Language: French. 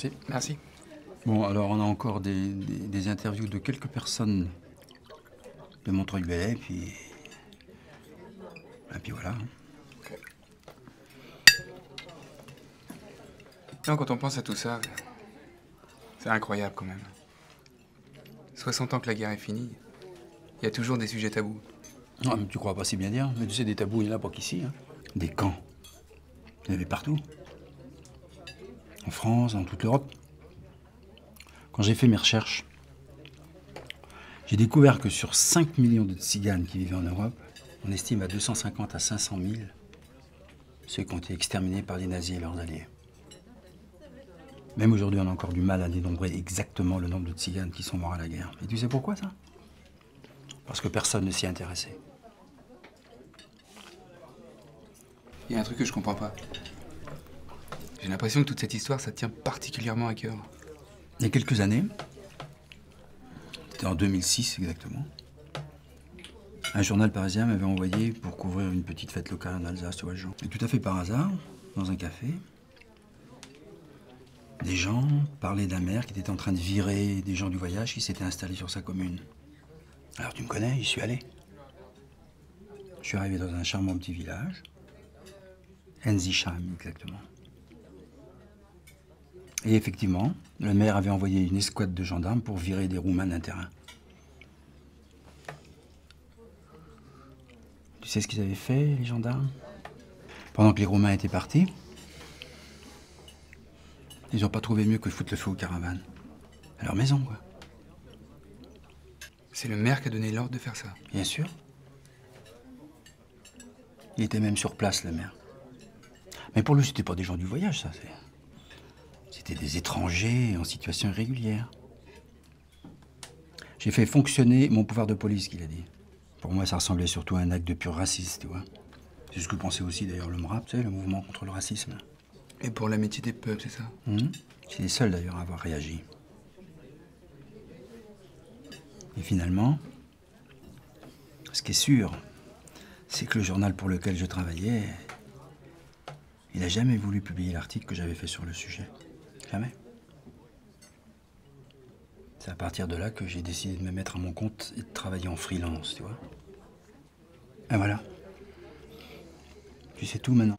Merci. Merci. Bon, alors on a encore des interviews de quelques personnes de Montreuil-Bellay, et puis voilà. Non, quand on pense à tout ça, c'est incroyable quand même. 60 ans que la guerre est finie, il y a toujours des sujets tabous. Non, mais tu crois pas si bien dire. Mais tu sais, des tabous, il n'y en a pas qu'ici. Hein. Des camps. Il y en avait partout. En France, dans toute l'Europe. Quand j'ai fait mes recherches, j'ai découvert que sur 5 millions de tziganes qui vivaient en Europe, on estime à 250 à 500 000 ceux qui ont été exterminés par les nazis et leurs alliés. Même aujourd'hui, on a encore du mal à dénombrer exactement le nombre de tziganes qui sont morts à la guerre. Et tu sais pourquoi ça? Parce que personne ne s'y intéressait. Il y a un truc que je comprends pas. J'ai l'impression que toute cette histoire, ça te tient particulièrement à cœur. Il y a quelques années, c'était en 2006 exactement, un journal parisien m'avait envoyé pour couvrir une petite fête locale en Alsace, tu vois le genre. Et tout à fait par hasard, dans un café, des gens parlaient d'un maire qui était en train de virer des gens du voyage qui s'étaient installés sur sa commune. Alors tu me connais, j'y suis allé. Je suis arrivé dans un charmant petit village, Enzisheim exactement. Et effectivement, le maire avait envoyé une escouade de gendarmes pour virer des Roumains d'un terrain. Tu sais ce qu'ils avaient fait, les gendarmes? Pendant que les Roumains étaient partis, ils n'ont pas trouvé mieux que de foutre le feu aux caravanes. À leur maison, quoi. C'est le maire qui a donné l'ordre de faire ça. Bien sûr. Il était même sur place, le maire. Mais pour lui, c'était pas des gens du voyage, ça. C'était des étrangers en situation irrégulière. J'ai fait fonctionner mon pouvoir de police, qu'il a dit. Pour moi, ça ressemblait surtout à un acte de pur racisme, tu vois. C'est ce que pensait aussi d'ailleurs le MRAP, tu sais, le mouvement contre le racisme. Et pour l'amitié des peuples, c'est ça? C'est les seuls d'ailleurs à avoir réagi. Et finalement, ce qui est sûr, c'est que le journal pour lequel je travaillais, il n'a jamais voulu publier l'article que j'avais fait sur le sujet. Jamais. C'est à partir de là que j'ai décidé de me mettre à mon compte et de travailler en freelance, tu vois. Et voilà. Tu sais tout maintenant.